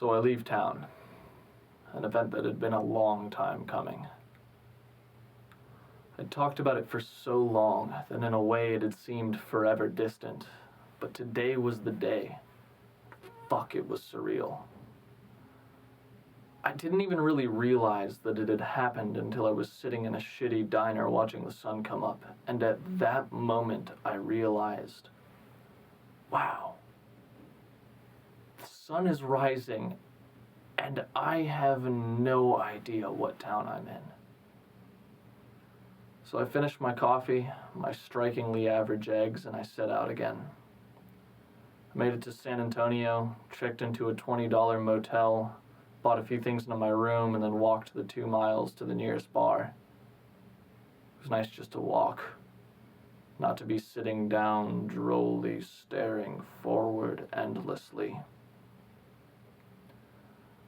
So I leave town, an event that had been a long time coming. I'd talked about it for so long that in a way it had seemed forever distant, but today was the day. Fuck, it was surreal. I didn't even really realize that it had happened until I was sitting in a shitty diner watching the sun come up, and at that moment I realized, wow, the sun is rising, and I have no idea what town I'm in. So I finished my coffee, my strikingly average eggs, and I set out again. I made it to San Antonio, checked into a $20 motel, bought a few things into my room, and then walked the 2 miles to the nearest bar. It was nice just to walk, not to be sitting down, drolly staring forward endlessly.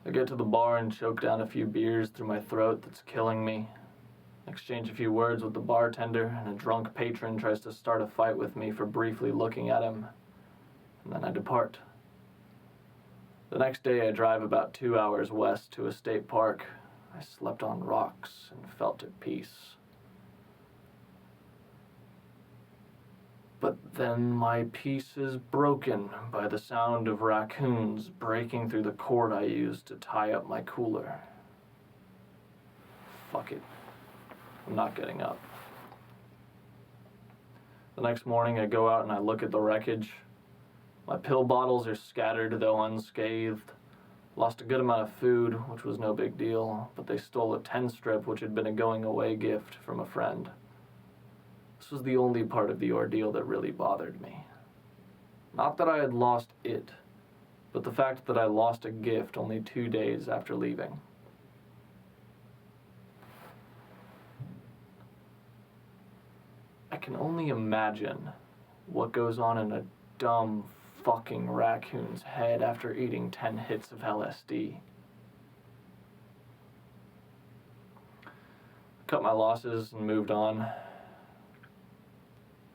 I get to the bar and choke down a few beers through my throat that's killing me. Exchange a few words with the bartender, and a drunk patron tries to start a fight with me for briefly looking at him, and then I depart. The next day I drive about 2 hours west to a state park. I slept on rocks and felt at peace. But then my peace is broken by the sound of raccoons breaking through the cord I used to tie up my cooler. Fuck it. I'm not getting up. The next morning I go out and I look at the wreckage. My pill bottles are scattered though unscathed. Lost a good amount of food, which was no big deal, but they stole a 10-strip which had been a going-away gift from a friend. This was the only part of the ordeal that really bothered me. Not that I had lost it, but the fact that I lost a gift only 2 days after leaving. I can only imagine what goes on in a dumb fucking raccoon's head after eating 10 hits of LSD. Cut my losses and moved on.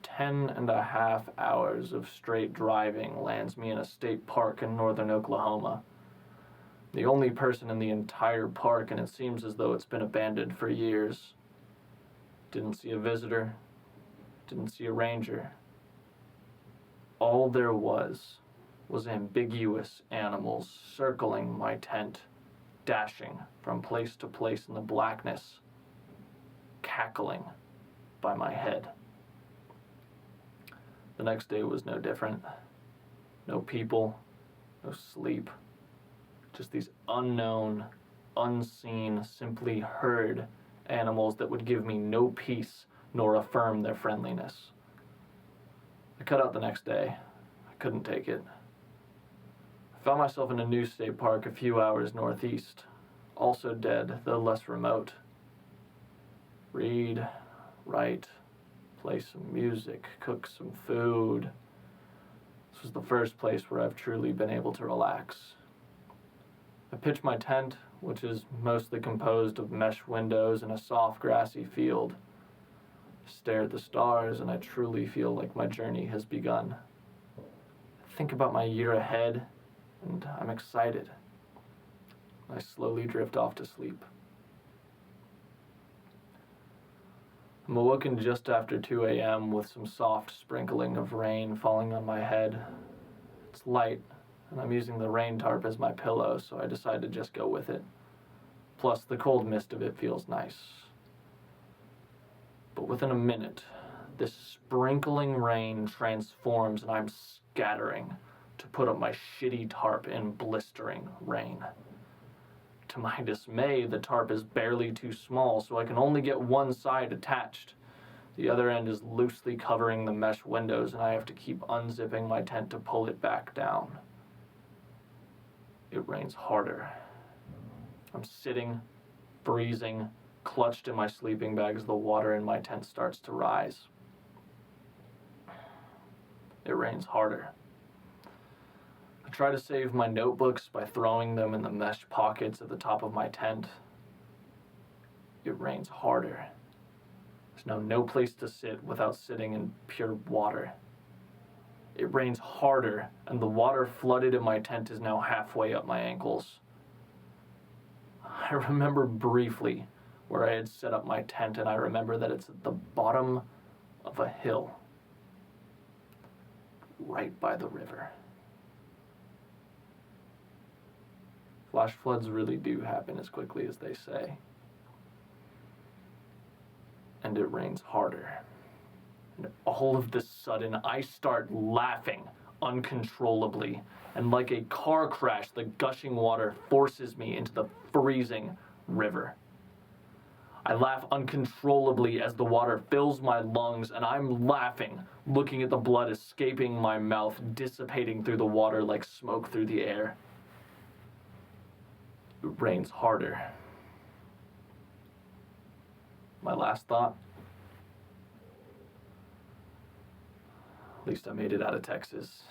10.5 hours of straight driving lands me in a state park in northern Oklahoma. The only person in the entire park, and it seems as though it's been abandoned for years. Didn't see a visitor. Didn't see a ranger. All there was ambiguous animals circling my tent, dashing from place to place in the blackness, cackling by my head. The next day was no different. No people, no sleep. Just these unknown, unseen, simply heard animals that would give me no peace nor affirm their friendliness. I cut out the next day. I couldn't take it. I found myself in a new state park a few hours northeast, also dead, though less remote. Read, write, play some music, cook some food. This was the first place where I've truly been able to relax. I pitch my tent, which is mostly composed of mesh windows in a soft grassy field. I stare at the stars and I truly feel like my journey has begun. I think about my year ahead and I'm excited. I slowly drift off to sleep. I'm awoken just after 2 a.m. with some soft sprinkling of rain falling on my head. It's light, and I'm using the rain tarp as my pillow, so I decide to just go with it. Plus, the cold mist of it feels nice. But within a minute, this sprinkling rain transforms and I'm scattering to put up my shitty tarp in blistering rain. To my dismay, the tarp is barely too small, so I can only get one side attached. The other end is loosely covering the mesh windows, and I have to keep unzipping my tent to pull it back down. It rains harder. I'm sitting, freezing, clutched in my sleeping bag as the water in my tent starts to rise. It rains harder. I try to save my notebooks by throwing them in the mesh pockets at the top of my tent. It rains harder. There's now no place to sit without sitting in pure water. It rains harder, and the water flooded in my tent is now halfway up my ankles. I remember briefly where I had set up my tent, and I remember that it's at the bottom of a hill, right by the river. Flash floods really do happen as quickly as they say. And it rains harder. And all of a sudden, I start laughing uncontrollably. And like a car crash, the gushing water forces me into the freezing river. I laugh uncontrollably as the water fills my lungs, and I'm laughing, looking at the blood escaping my mouth, dissipating through the water like smoke through the air. It rains harder. My last thought? At least I made it out of Texas.